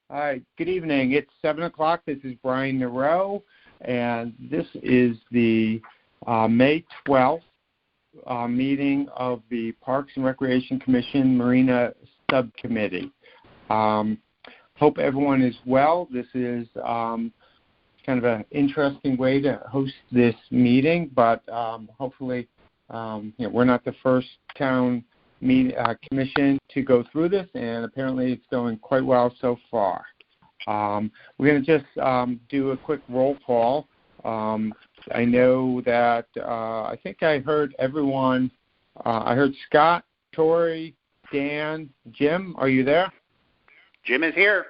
All right, good evening. It's 7 o'clock. This is Brian Nareau, and this is the May 12th meeting of the Parks and Recreation Commission Marina Subcommittee. Hope everyone is well. This is kind of an interesting way to host this meeting, but hopefully we're not the first town commission to go through this, and apparently it's going quite well so far. We're going to just do a quick roll call. I know that I think I heard everyone. I heard Scott, Tori, Dan, Jim. Are you there? Jim is here.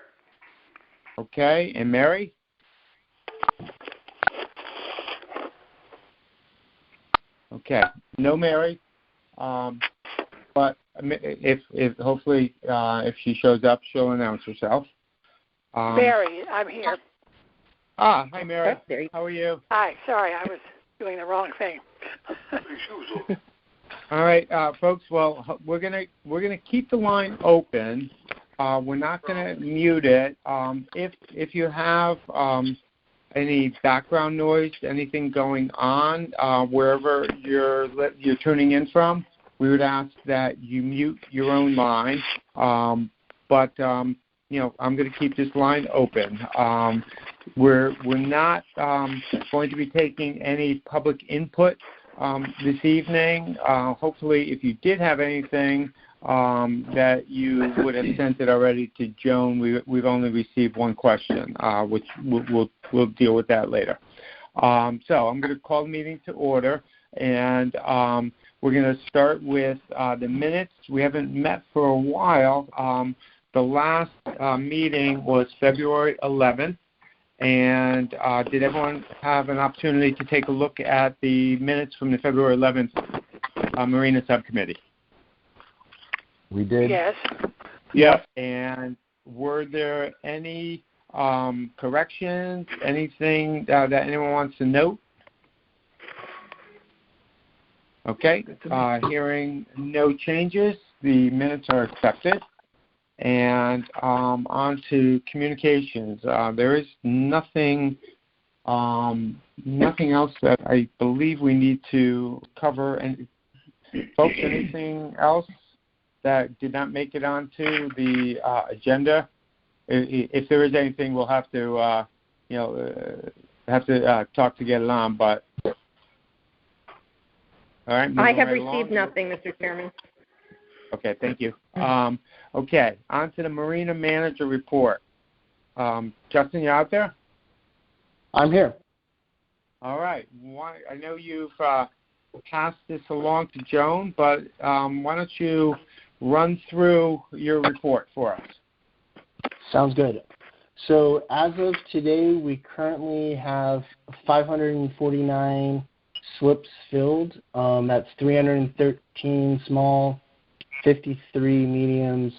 Okay, and Mary? Okay, no Mary. But if hopefully if she shows up, she'll announce herself. Mary, I'm here. Hi Mary. How are you? Hi. Sorry, I was doing the wrong thing. All right, folks. Well, we're gonna keep the line open. We're not gonna mute it. If you have any background noise, anything going on wherever you're tuning in from, we would ask that you mute your own line. But I'm going to keep this line open. We're not going to be taking any public input this evening. Hopefully, if you did have anything that you would have sent it already to Joan, we've only received one question, which we'll deal with that later. So I'm going to call the meeting to order, and we're going to start with the minutes. We haven't met for a while. The last meeting was February 11th, and did everyone have an opportunity to take a look at the minutes from the February 11th Marina Subcommittee? We did. Yes. Yep. And were there any corrections, anything that anyone wants to note? Okay. Hearing no changes, the minutes are accepted. And on to communications. There is nothing else that I believe we need to cover. And folks, anything else that did not make it onto the agenda? If there is anything, we'll have to talk to get it on. But all right. I have received nothing, Mr. Chairman. Okay, thank you. Okay, on to the Marina Manager report. Justin, you out there? I'm here. All right. I know you've passed this along to Joan, but why don't you run through your report for us? Sounds good. So as of today, we currently have 549 slips filled. That's 313 small, 53 mediums,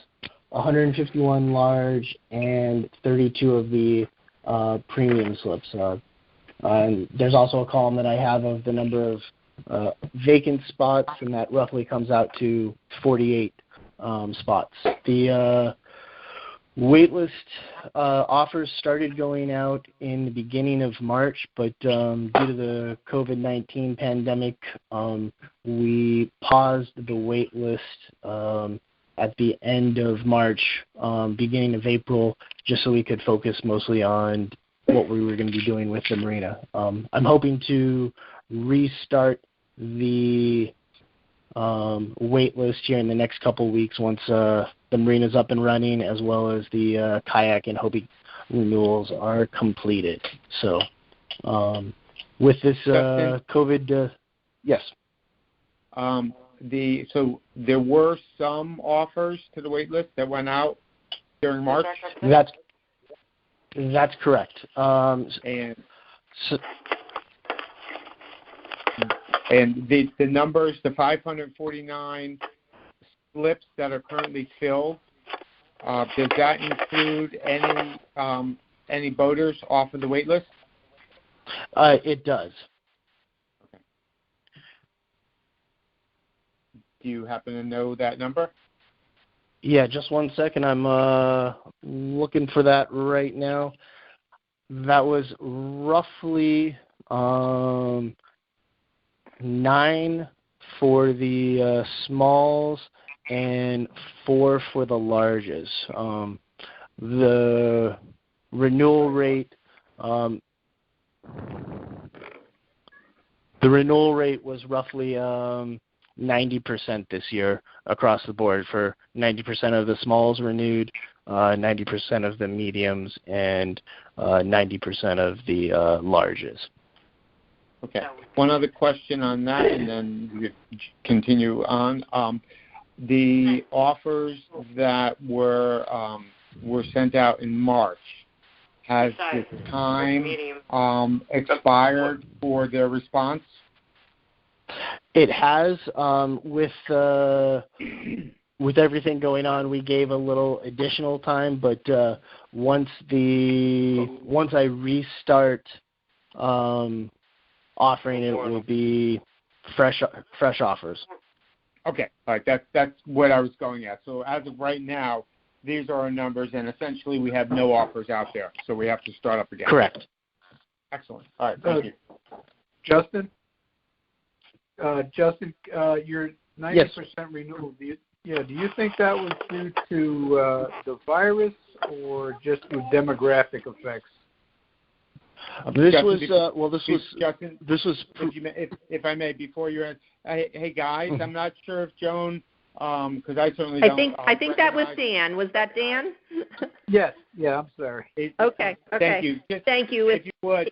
151 large, and 32 of the premium slips. And there's also a column that I have of the number of vacant spots, and that roughly comes out to 48 spots. The waitlist offers started going out in the beginning of March, but due to the COVID-19 pandemic, we paused the waitlist at the end of March, beginning of April, just so we could focus mostly on what we were going to be doing with the marina. I'm hoping to restart the wait list here in the next couple of weeks once the marina's up and running, as well as the kayak and Hobie renewals are completed. So with this COVID, yes. So there were some offers to the wait list that went out during March? That's correct. And the numbers, the 549 slips that are currently filled, does that include any boaters off of the wait list? It does. Okay. Do you happen to know that number? Yeah, just one second. I'm looking looking for that right now. That was roughly 9 for the smalls and 4 for the larges. The renewal rate was roughly 90% this year across the board. For 90% of the smalls renewed, 90% of the mediums, and 90% of the larges. Okay. One other question on that, and then we continue on. The offers that were sent out in March, has the time expired for their response? It has. With everything going on, we gave a little additional time, but once I restart offering it, will be fresh offers. Okay, all right. That's what I was going at. So as of right now, these are our numbers, and essentially we have no offers out there, so we have to start up again. Correct. Excellent. All right, thank you. Justin, your 90% renewal. Do you think that was due to the virus or just through demographic effects? Justin, if I may, before you end, hey guys, I'm not sure if Joan, because I certainly don't. I think that was Dan. Was that Dan? Yes. Yeah, I'm sorry. Okay. Thank you. Thank you. If you would,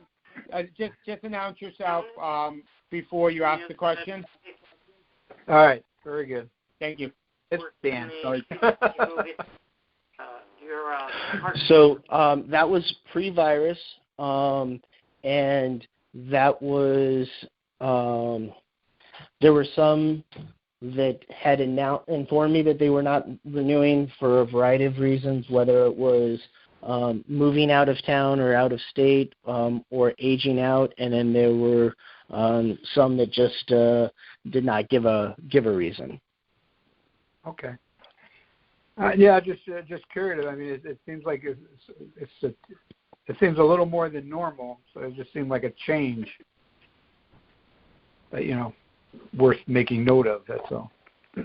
just announce yourself before you ask the question. All right. Very good. Thank you. It's Dan. Sorry. So that was pre-virus, and that was there were some that had informed me that they were not renewing for a variety of reasons, whether it was moving out of town or out of state, or aging out, and then there were some that just did not give a reason. Okay. Just curious. I mean, it seems like it seems a little more than normal, so it just seemed like a change that worth making note of. That's all. All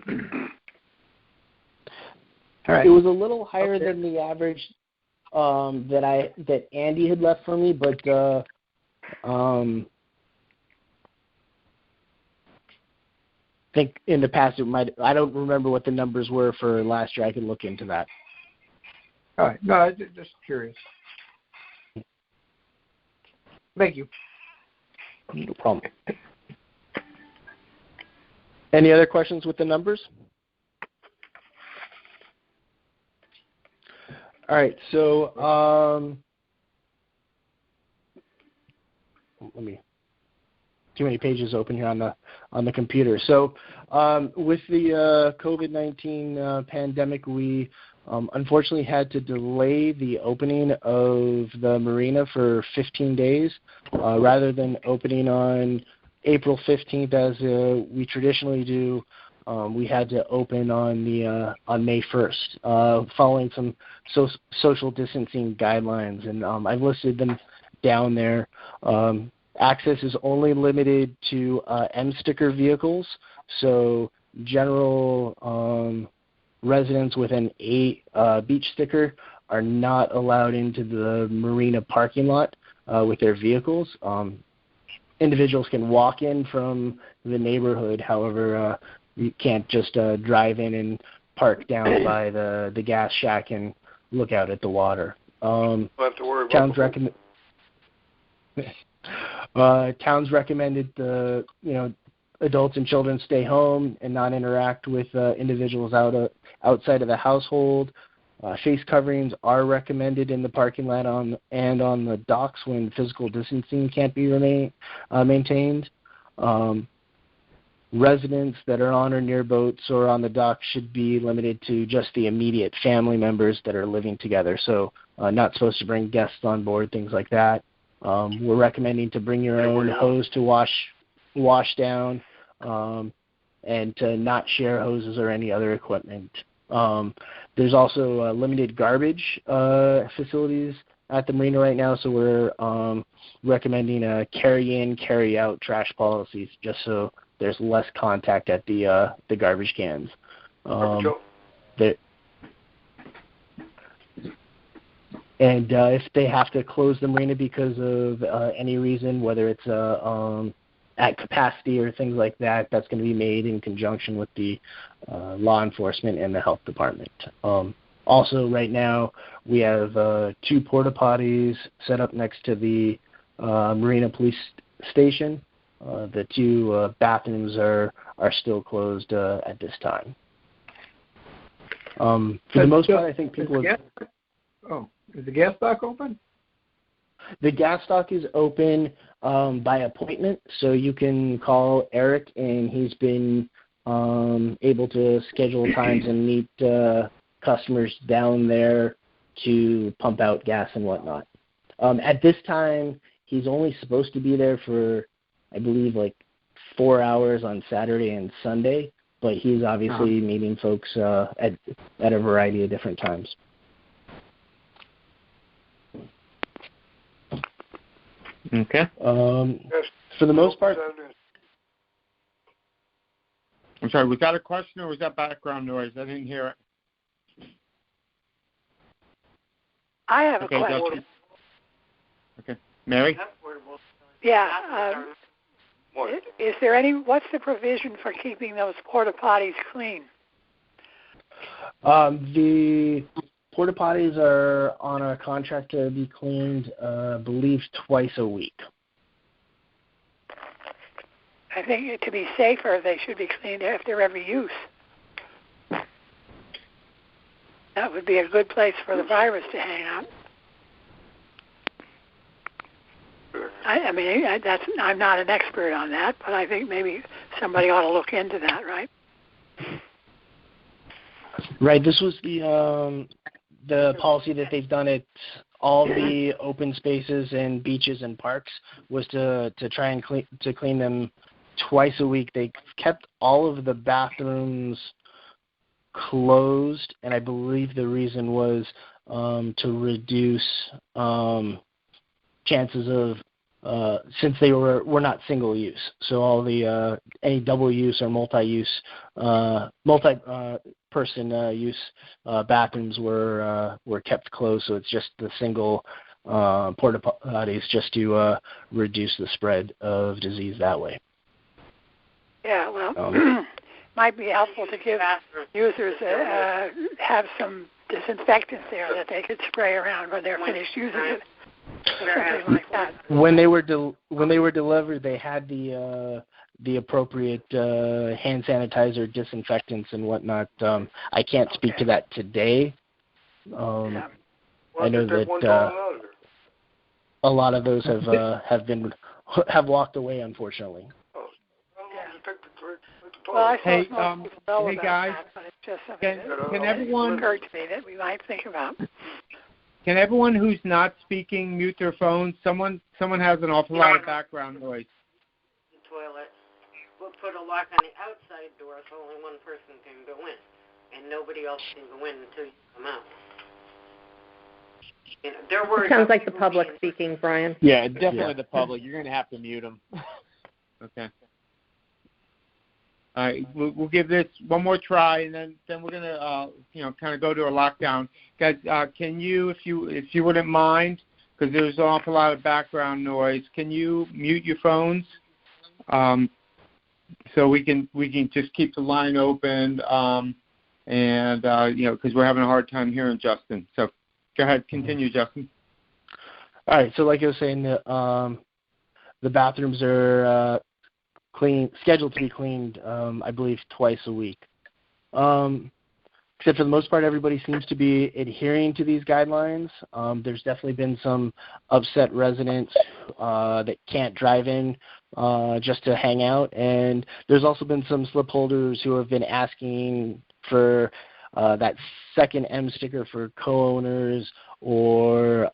right. It was a little higher than the average that Andy had left for me, but I think in the past it might. I don't remember what the numbers were for last year. I can look into that. All right. No, just curious. Thank you. No problem. Any other questions with the numbers? All right. So let me. Too many pages open here on the computer. So with the COVID-19 pandemic, we unfortunately had to delay the opening of the marina for 15 days rather than opening on April 15th as we traditionally do. We had to open on May 1st, following some social distancing guidelines, and I've listed them down there. Access is only limited to M-sticker vehicles, so general residents with an A beach sticker are not allowed into the marina parking lot with their vehicles. Individuals can walk in from the neighborhood, however, you can't just drive in and park down by the gas shack and look out at the water. Don't have to worry about Towns recommended adults and children stay home and not interact with individuals outside of the household. Face coverings are recommended in the parking lot and on the docks when physical distancing can't be maintained. Residents that are on or near boats or on the dock should be limited to just the immediate family members that are living together. So not supposed to bring guests on board, things like that. We're recommending to bring your own hose to wash down and to not share hoses or any other equipment. There's also limited garbage facilities at the marina right now, so we're recommending carry-in, carry-out trash policies just so there's less contact at the garbage cans. And if they have to close the marina because of any reason, whether it's at capacity or things like that, that's going to be made in conjunction with the law enforcement and the health department. Also, right now, we have 2 porta potties set up next to the Marina Police Station. The 2 bathrooms are still closed at this time. For the most part, I think people have... Is the gas stock open? The gas stock is open by appointment, so you can call Eric, and he's been able to schedule times and meet customers down there to pump out gas and whatnot. At this time, he's only supposed to be there for, I believe, like 4 hours on Saturday and Sunday, but he's obviously meeting folks at a variety of different times. Okay. For the most part... I'm sorry, was that a question or was that background noise? I didn't hear it. I have a question. Justin. Okay. Mary? Yeah. Is there what's the provision for keeping those porta potties clean? The porta potties are on a contract to be cleaned, I believe, twice a week. I think to be safer, they should be cleaned after every use. That would be a good place for the virus to hang out. I mean, I'm not an expert on that, but I think maybe somebody ought to look into that, right? Right. This was the policy that they've done at all the open spaces and beaches and parks was to try and clean them twice a week. They kept all of the bathrooms closed, and I believe the reason was to reduce chances of since they were not single use, so all the any double use or multi-use person use bathrooms were kept closed. So it's just the single porta potties just to reduce the spread of disease that way. Yeah, well, might be helpful to give users have some disinfectant there that they could spray around when they're finished using it. Something like that. When they were delivered, they had the appropriate hand sanitizer, disinfectants, and whatnot. I can't speak to that today. I know that a lot of those have walked away, unfortunately. Well, I hey, most people know hey about guys, that, but it's just something can everyone occurred to me that we might think about. Can everyone who's not speaking mute their phones? Someone has an awful lot of background noise. The toilet. We'll put a lock on the outside door so only one person can go in, and nobody else can go in until you come out. You know, it sounds like the public speaking, Brian. Yeah, definitely the public. You're going to have to mute them. Okay. All right, we'll give this one more try, and then we're gonna kind of go to a lockdown. Guys, can you, if you wouldn't mind, because there's an awful lot of background noise, can you mute your phones, so we can just keep the line open, and because we're having a hard time hearing Justin. So go ahead, continue, Justin. All right, so like I was saying, the bathrooms are scheduled to be cleaned, I believe, twice a week. Except for the most part, everybody seems to be adhering to these guidelines. There's definitely been some upset residents that can't drive in just to hang out. And there's also been some slip holders who have been asking for that second M sticker for co-owners or,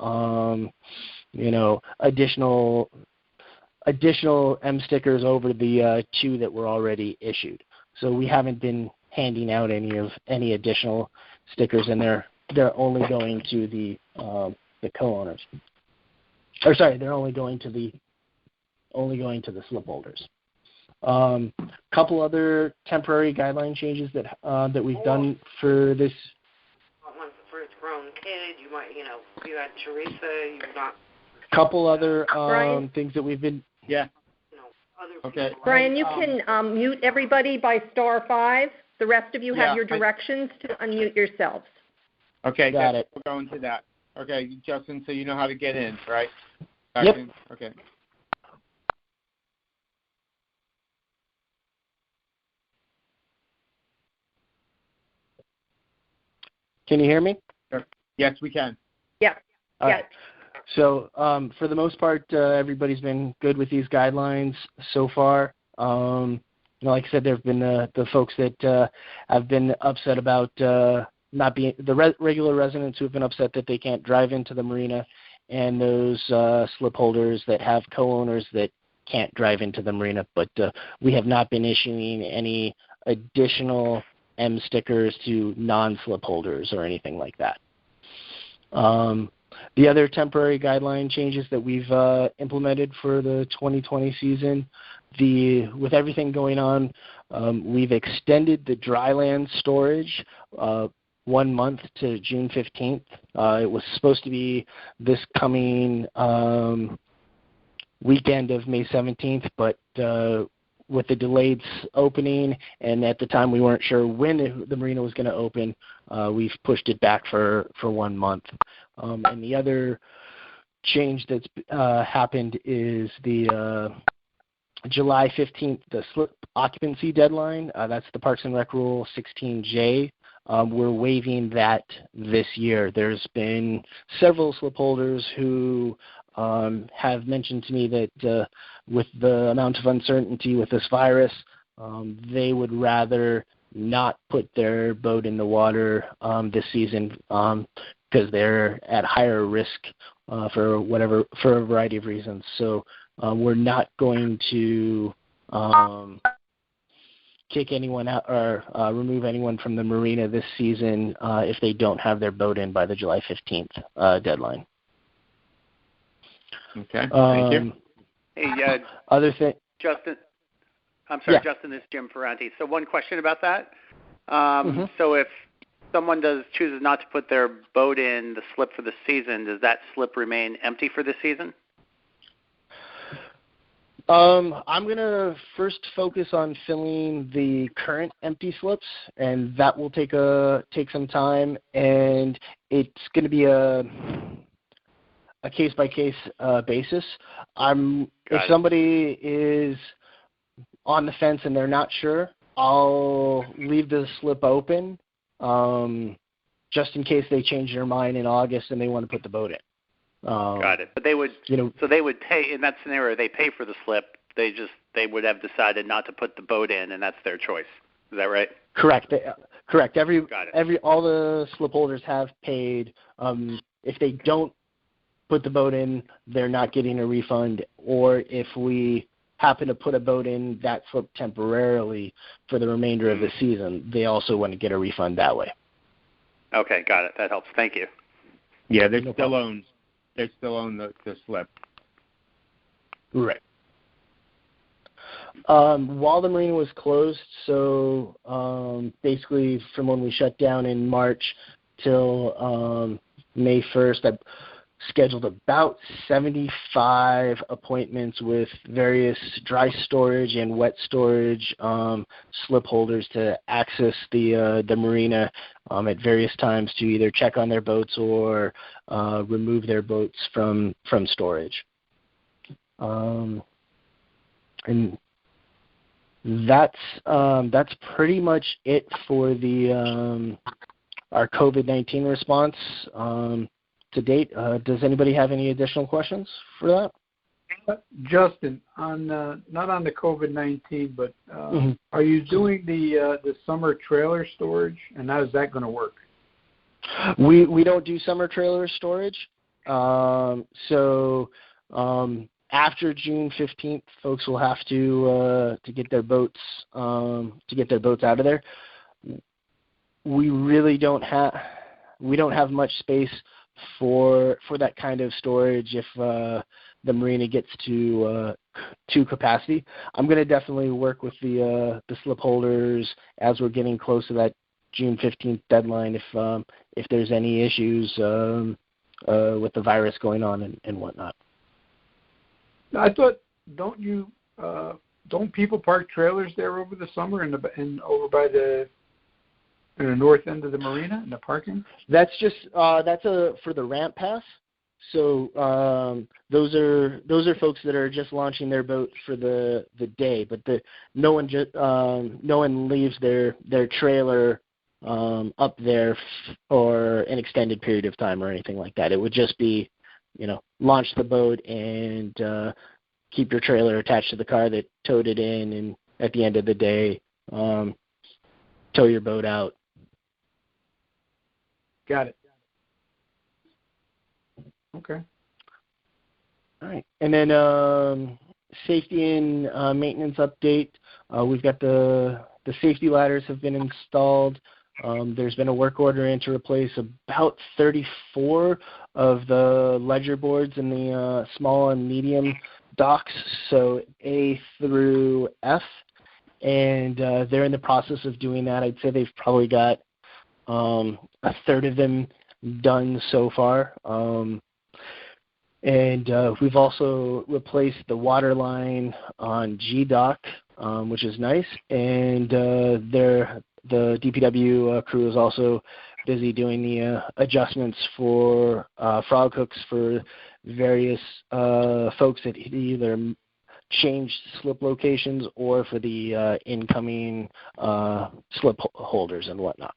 additional M stickers over the 2 that were already issued. So we haven't been handing out any additional stickers, and they're only going to the co-owners. Or sorry, they're only going to the slip holders. Couple other temporary guideline changes that we've done for this. One for its grown kid, you might, if you had Teresa, you've got. Couple other things that we've been. Yeah. Okay. Brian, you can mute everybody by *5. The rest of you have your directions to unmute yourselves. Okay, got it. We're going to that. Okay, Justin, so you know how to get in, right? Yep. Okay. Can you hear me? Yes, we can. Yeah. All right. So for the most part, everybody's been good with these guidelines so far. Like I said, there have been the folks that have been upset about not being the regular residents who have been upset that they can't drive into the marina, and those slip holders that have co-owners that can't drive into the marina. But we have not been issuing any additional M stickers to non-slip holders or anything like that. The other temporary guideline changes that we've implemented for the 2020 season, with everything going on, we've extended the dryland storage 1 month to June 15th. It was supposed to be this coming weekend of May 17th, but with the delayed opening, and at the time we weren't sure when the marina was going to open, we've pushed it back for 1 month. And the other change that's happened is the July 15th, the slip occupancy deadline. That's the Parks and Rec Rule 16J. We're waiving that this year. There's been several slip holders who have mentioned to me that with the amount of uncertainty with this virus, they would rather not put their boat in the water this season because they're at higher risk for a variety of reasons. So we're not going to kick anyone out or remove anyone from the marina this season if they don't have their boat in by the July 15th deadline. Okay, thank you. Hey, other thing, Justin. I'm sorry, yeah. Justin. This is Jim Ferranti. So one question about that. Mm-hmm. So if someone chooses not to put their boat in the slip for the season, does that slip remain empty for the season? I'm going to first focus on filling the current empty slips, and that will take some time, and it's going to be a case-by-case basis. If somebody is on the fence and they're not sure, I'll leave the slip open just in case they change their mind in August and they want to put the boat in. Got it. But they would, so they would pay in that scenario. They pay for the slip. They would have decided not to put the boat in, and that's their choice. Is that right? Correct. Correct. All the slip holders have paid. If they don't put the boat in, they're not getting a refund. Or if we happen to put a boat in that slip temporarily for the remainder of the season, they also want to get a refund that way. Okay, got it. That helps. Thank you. Yeah, they still own the slip. Right. While the marina was closed, so basically from when we shut down in March till May 1st, I scheduled about 75 appointments with various dry storage and wet storage slip holders to access the marina at various times to either check on their boats or remove their boats from storage. And that's pretty much it for the our COVID-19 response to date. Does anybody have any additional questions for that? Justin, on not on the COVID-19, but are you doing the summer trailer storage, and how is that going to work? We don't do summer trailer storage. So after June 15th, folks will have to get their boats out of there. we really don't have much space for that kind of storage if the marina gets to capacity. I'm going to definitely work with the slip holders as we're getting close to that June 15th deadline if there's any issues with the virus going on and whatnot. I thought, don't people park trailers there over the summer and over by the north end of the marina in the parking? That's just for the ramp pass. So those are folks that are just launching their boat for the day, but no one leaves their trailer up there for an extended period of time or anything like that. It would just be, launch the boat and keep your trailer attached to the car that towed it in, and at the end of the day, tow your boat out. Got it. Okay. All right. And then safety and maintenance update. We've got the safety ladders have been installed. There's been a work order in to replace about 34 of the ledger boards in the small and medium docks, so A through F. And they're in the process of doing that. I'd say they've probably got a third of them done so far. And we've also replaced the water line on G dock, which is nice. And the DPW crew is also busy doing the adjustments for frog hooks for various folks that either changed slip locations or for the incoming slip holders and whatnot.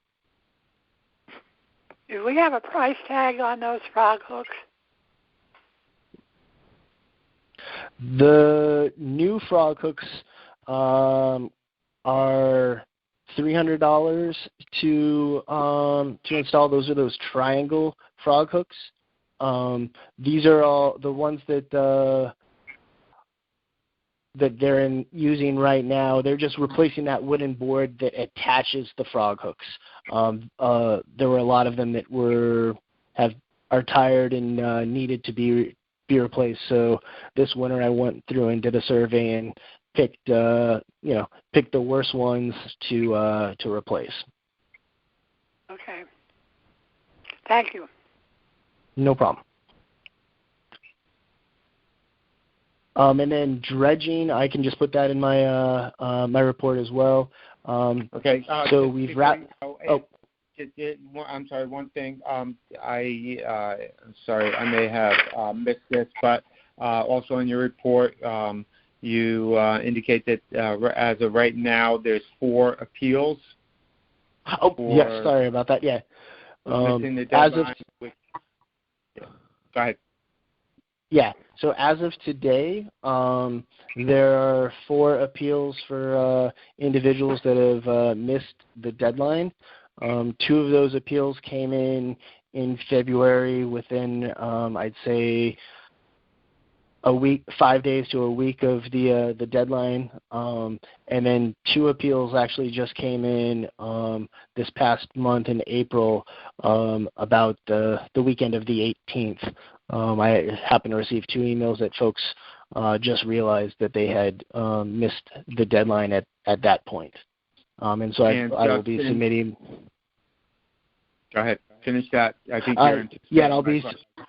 Do we have a price tag on those frog hooks? The new frog hooks are $300 to install. Those are those triangle frog hooks. These are all the ones that they're using right now. They're just replacing that wooden board that attaches the frog hooks. There were a lot of them that are tired and needed to be replaced. So this winter I went through and did a survey and picked the worst ones to replace. Okay. Thank you. No problem. And then dredging, I can just put that in my my report as well. Okay. So we've wrapped. I'm sorry. One thing. Sorry, I may have missed this, but also in your report, you indicate that as of right now, there's 4 appeals. Oh, yes. Sorry about that. Yeah. Go ahead. Yeah. So as of today, there are 4 appeals for individuals that have missed the deadline. 2 of those appeals came in February within, I'd say, a week, 5 days to a week of the deadline, and then 2 appeals actually just came in this past month in April, about the weekend of the 18th. I happened to receive 2 emails that folks just realized that they had missed the deadline at that point, and so I will be submitting. Go ahead. Finish that. I think you're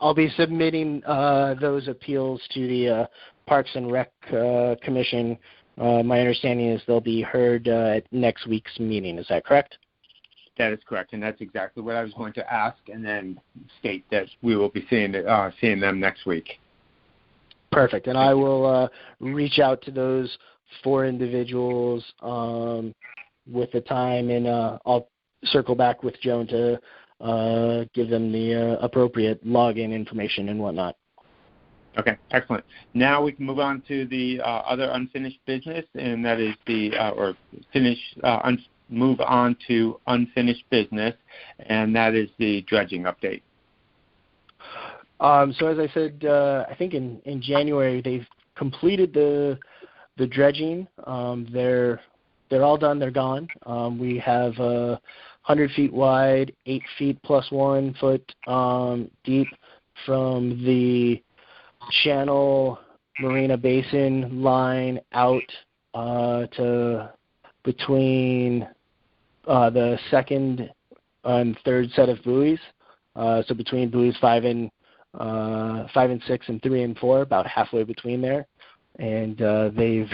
I'll be submitting those appeals to the Parks and Rec Commission. My understanding is they'll be heard at next week's meeting. Is that correct? That is correct, and that's exactly what I was going to ask, and then state that we will be seeing them next week. Perfect, and I will reach out to those 4 individuals with the time, and I'll circle back with Joan to give them the appropriate login information and whatnot. Okay, excellent. Now we can move on to the other unfinished business, and that is move on to unfinished business, and that is the dredging update. So as I said, I think in January they've completed the dredging. They're all done. They're gone. We have 100 feet wide, 8 feet plus 1 foot deep from the Channel Marina Basin line out to between the second and third set of buoys. So between buoys 5 and 6 and 3 and 4, about halfway between there. And they've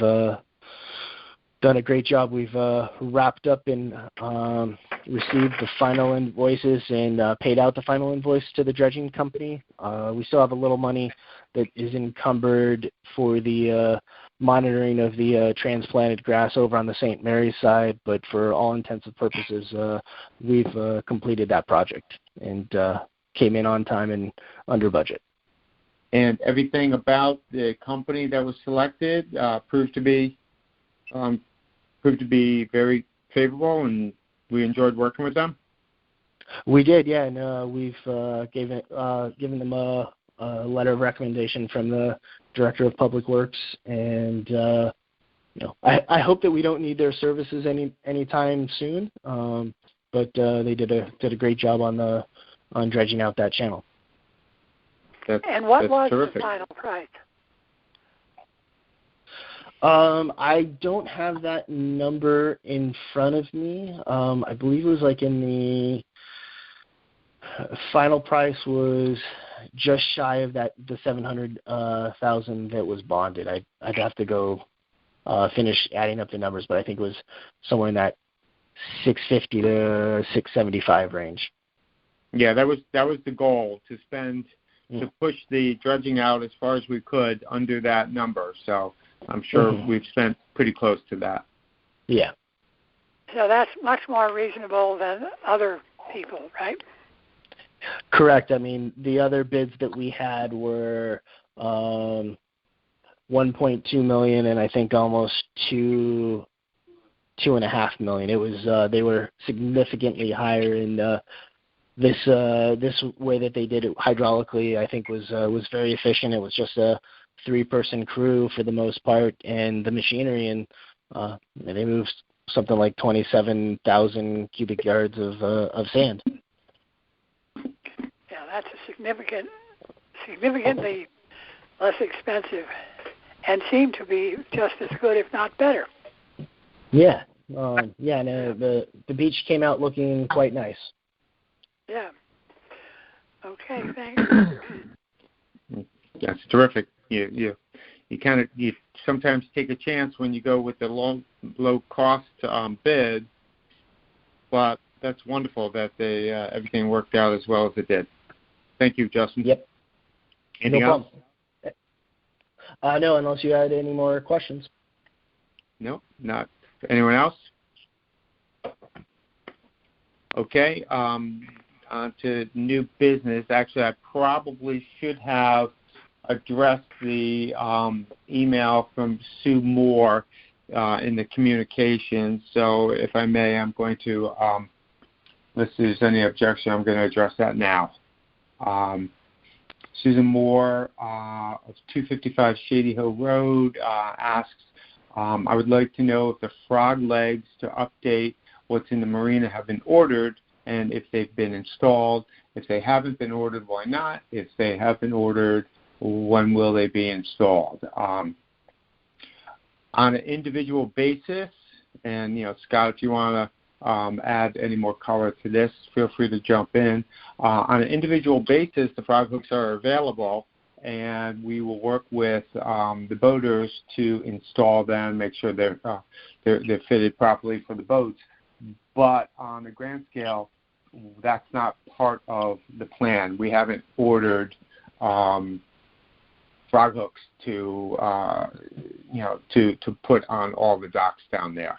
done a great job. We've wrapped up and received the final invoices and paid out the final invoice to the dredging company. We still have a little money that is encumbered for the monitoring of the transplanted grass over on the St. Mary's side, but for all intents and purposes, we've completed that project and came in on time and under budget. And everything about the company that was selected proved to be very favorable, and we enjoyed working with them. We did, yeah, and we've given them a letter of recommendation from the Director of Public Works, and I hope that we don't need their services anytime soon. But they did a great job on dredging out that channel. And what was terrific. The final price? I don't have that number in front of me. I believe it was like in the final price was just shy of the $700,000 that was bonded. I'd have to go finish adding up the numbers, but I think it was somewhere in that $650 to $675 range. Yeah, that was the goal, to push the dredging out as far as we could under that number. So I'm sure we've spent pretty close to that. Yeah. So that's much more reasonable than other people, right? Correct. I mean, the other bids that we had were $1.2 million, and I think almost $2.5 million. It was they were significantly higher, and this way that they did it hydraulically, I think was very efficient. It was just a 3-person crew for the most part, and the machinery, and they moved something like 27,000 cubic yards of sand. Yeah, that's a significantly less expensive, and seemed to be just as good, if not better. Yeah, and the beach came out looking quite nice. Yeah. Okay, thanks. That's terrific. You sometimes take a chance when you go with the low cost bid, but that's wonderful that they everything worked out as well as it did. Thank you, Justin. Yep. Anything else? No, unless you had any more questions. No, not. Anyone else? Okay. On to new business. Actually, I probably should have addressed the email from Sue Moore in the communications. So if I may, I'm going to, unless there's any objection, I'm going to address that now. Susan Moore of 255 Shady Hill Road asks, I would like to know if the frog legs to update what's in the marina have been ordered, and if they've been installed. If they haven't been ordered, why not? If they have been ordered, when will they be installed? On an individual basis, and Scott, if you want to add any more color to this, feel free to jump in. On an individual basis, the frog hooks are available, and we will work with the boaters to install them, make sure they're fitted properly for the boats. But on a grand scale, that's not part of the plan. We haven't ordered frog hooks to put on all the docks down there.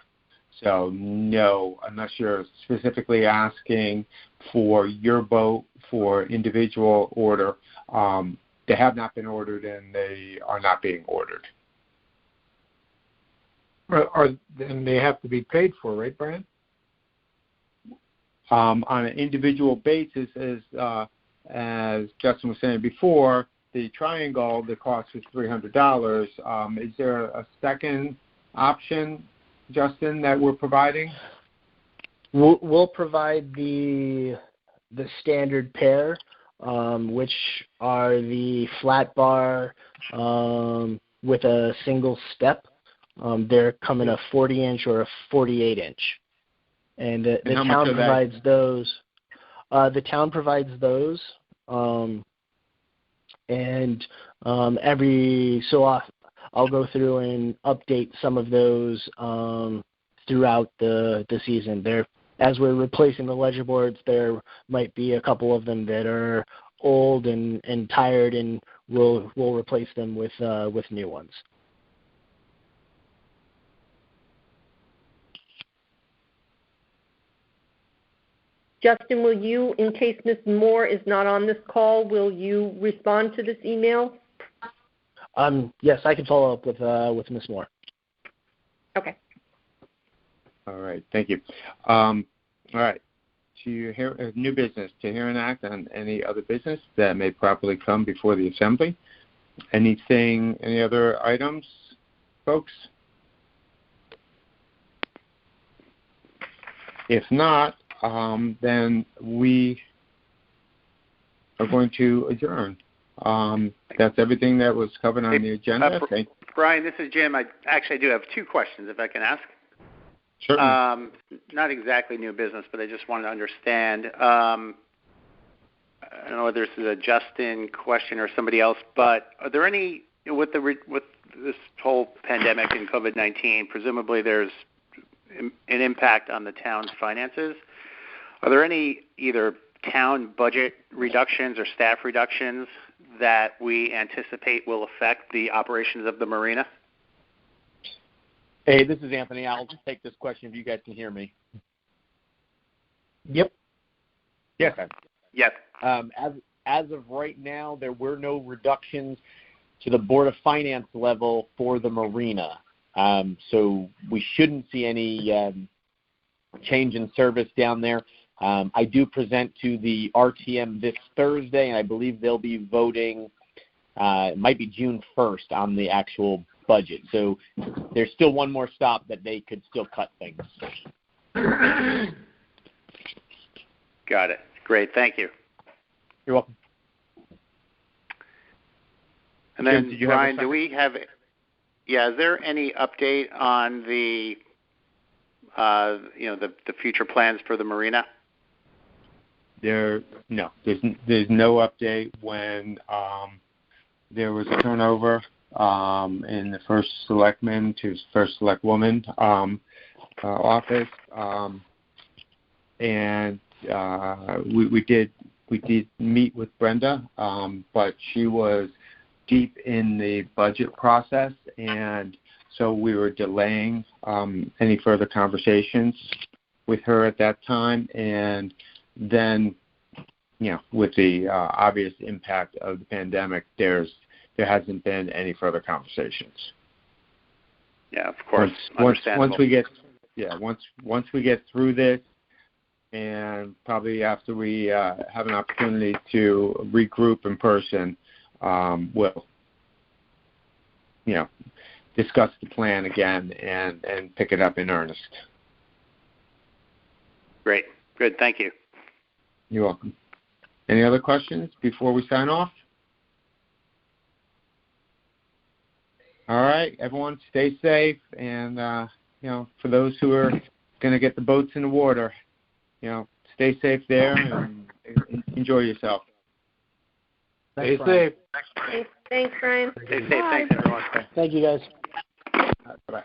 So no, unless you're specifically asking for your boat for individual order, they have not been ordered and they are not being ordered. Then they have to be paid for, right, Brian? On an individual basis, as Justin was saying before, the triangle, the cost was $300. Is there a second option, Justin, that we're providing? We'll provide the standard pair, which are the flat bar with a single step. They're coming a 40-inch or a 48-inch, and the town provides those. The town provides those, and every so often I'll go through and update some of those throughout the season. As we're replacing the ledger boards, there might be a couple of them that are old and tired, and we'll replace them with new ones. Justin, will you, in case Ms. Moore is not on this call, will you respond to this email? Yes, I can follow up with Ms. Moore. Okay. All right, thank you. All right, to hear new business, to hear and act on any other business that may properly come before the assembly. Any other items, folks? If not, then we are going to adjourn. That's everything that was covered on the agenda. Brian, this is Jim. I do have two questions, if I can ask. Sure. Not exactly new business, but I just wanted to understand. I don't know whether this is a Justin question or somebody else, but are there any, with this whole pandemic and COVID-19, presumably there's an impact on the town's finances. Are there any either town budget reductions or staff reductions that we anticipate will affect the operations of the marina? Hey, this is Anthony. I'll just take this question if you guys can hear me. Yep. Yes. Okay. Yes. As of right now, there were no reductions to the Board of Finance level for the marina. So we shouldn't see any change in service down there. I do present to the RTM this Thursday, and I believe they'll be voting, it might be June 1st, on the actual budget. So there's still one more stop that they could still cut things. Got it. Great. Thank you. You're welcome. And then, Jim, Brian, do we have? Yeah. Is there any update on the future plans for the marina? There's no update. When there was a turnover in the first selectman to first selectwoman office, and we did meet with Brenda, but she was deep in the budget process, and so we were delaying any further conversations with her at that time. And then, with the obvious impact of the pandemic, there hasn't been any further conversations. Yeah, of course. Once we get through this, and probably after we have an opportunity to regroup in person, we'll discuss the plan again and pick it up in earnest. Great. Good. Thank you. You're welcome. Any other questions before we sign off? All right, everyone, stay safe, and for those who are going to get the boats in the water, stay safe there and enjoy yourself. Stay safe. Thanks, Brian. Stay safe. Thanks, everyone. Thank you, guys. Bye-bye.